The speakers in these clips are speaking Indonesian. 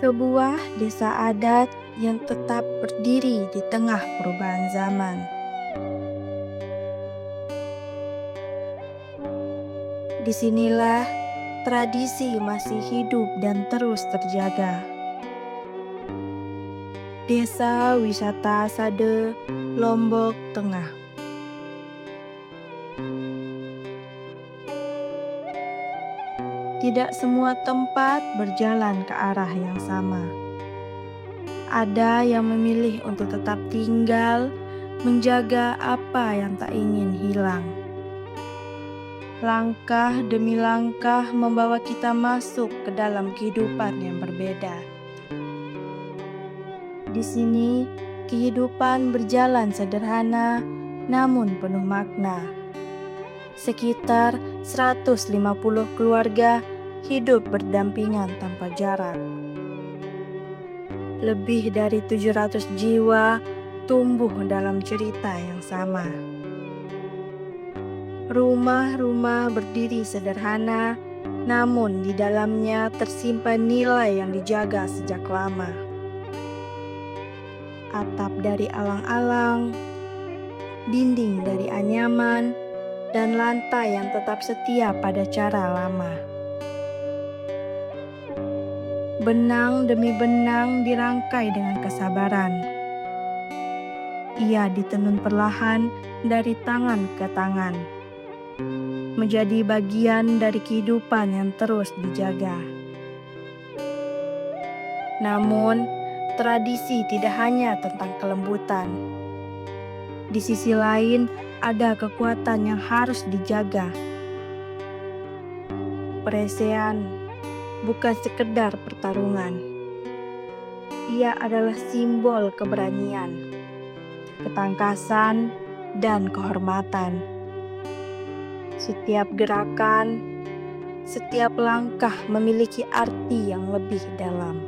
Sebuah desa adat yang tetap berdiri di tengah perubahan zaman. Disinilah tradisi masih hidup dan terus terjaga. Desa Wisata Sade, Lombok Tengah. Tidak semua tempat berjalan ke arah yang sama. Ada yang memilih untuk tetap tinggal, menjaga apa yang tak ingin hilang. Langkah demi langkah membawa kita masuk ke dalam kehidupan yang berbeda. Di sini, kehidupan berjalan sederhana namun penuh makna. Sekitar 150 keluarga hidup berdampingan tanpa jarak. Lebih dari 700 jiwa tumbuh dalam cerita yang sama. Rumah-rumah berdiri sederhana, namun di dalamnya tersimpan nilai yang dijaga sejak lama. Atap dari alang-alang, dinding dari anyaman, dan lantai yang tetap setia pada cara lama. Benang demi benang dirangkai dengan kesabaran. Ia ditenun perlahan dari tangan ke tangan, menjadi bagian dari kehidupan yang terus dijaga. Namun, tradisi tidak hanya tentang kelembutan. Di sisi lain, ada kekuatan yang harus dijaga. Perselisihan bukan sekedar pertarungan. Ia adalah simbol keberanian, ketangkasan, dan kehormatan. Setiap gerakan, setiap langkah memiliki arti yang lebih dalam.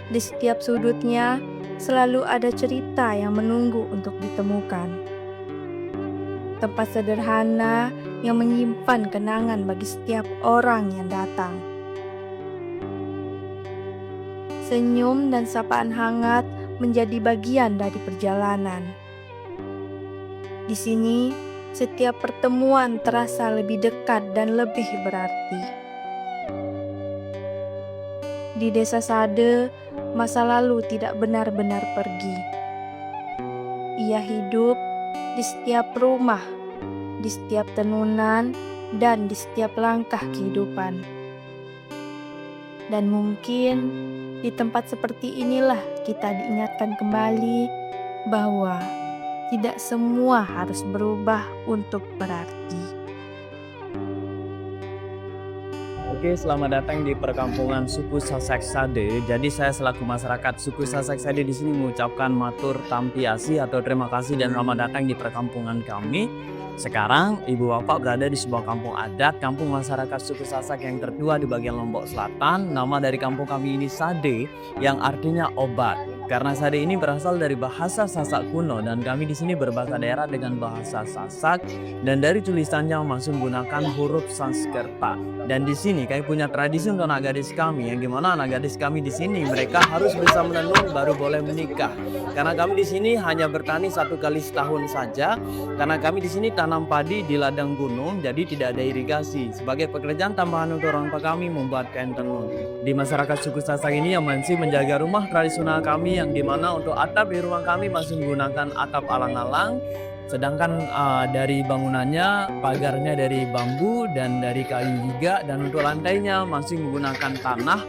Di setiap sudutnya selalu ada cerita yang menunggu untuk ditemukan. Tempat sederhana yang menyimpan kenangan bagi setiap orang yang datang. Senyum dan sapaan hangat menjadi bagian dari perjalanan. Di sini, setiap pertemuan terasa lebih dekat dan lebih berarti. Di Desa Sade, masa lalu tidak benar-benar pergi. Ia hidup di setiap rumah, di setiap tenunan, dan di setiap langkah kehidupan. Dan mungkin di tempat seperti inilah kita diingatkan kembali bahwa tidak semua harus berubah untuk berarti. Oke, selamat datang di perkampungan suku Sasak Sade. Jadi saya selaku masyarakat suku Sasak Sade di sini mengucapkan matur tampiasi atau terima kasih dan selamat datang di perkampungan kami. Sekarang Ibu Bapak berada di sebuah kampung adat, kampung masyarakat suku Sasak yang tertua di bagian Lombok Selatan. Nama dari kampung kami ini Sade, yang artinya obat. Karena Sade ini berasal dari bahasa Sasak kuno dan kami di sini berbahasa daerah dengan bahasa Sasak dan dari tulisannya masih menggunakan huruf Sanskerta. Dan di sini kami punya tradisi untuk anak gadis kami, yang gimana anak gadis kami di sini mereka harus bisa menenun baru boleh menikah. Karena kami di sini hanya bertani 1 kali setahun saja, karena kami di sini tanam padi di ladang gunung, jadi tidak ada irigasi. Sebagai pekerjaan tambahan untuk orang tua kami membuat kain tenun. Di masyarakat suku Sasak ini yang masih menjaga rumah tradisional kami, yang dimana untuk atap di rumah kami masih menggunakan atap alang-alang. Sedangkan dari bangunannya, pagarnya dari bambu dan dari kayu juga, dan untuk lantainya masih menggunakan tanah.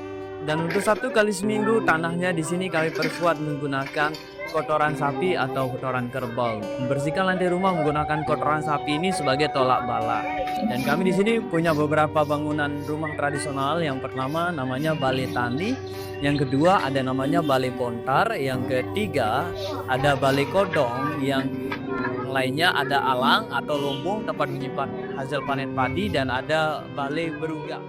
Dan untuk 1 kali seminggu tanahnya di sini kami perkuat menggunakan kotoran sapi atau kotoran kerbau. Membersihkan lantai rumah menggunakan kotoran sapi ini sebagai tolak bala. Dan kami di sini punya beberapa bangunan rumah tradisional. Yang pertama namanya Balai Tani, yang kedua ada namanya Balai Pontar, yang ketiga ada Balai Kodong, yang lainnya ada alang atau lumbung tempat menyimpan hasil panen padi, dan ada Balai Beruga.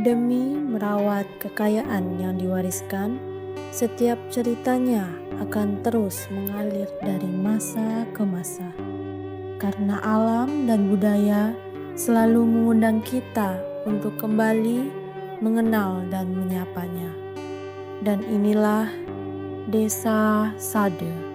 Demi merawat kekayaan yang diwariskan, setiap ceritanya akan terus mengalir dari masa ke masa. karena alam dan budaya selalu mengundang kita untuk kembali mengenal dan menyapanya. Dan inilah Desa Sade.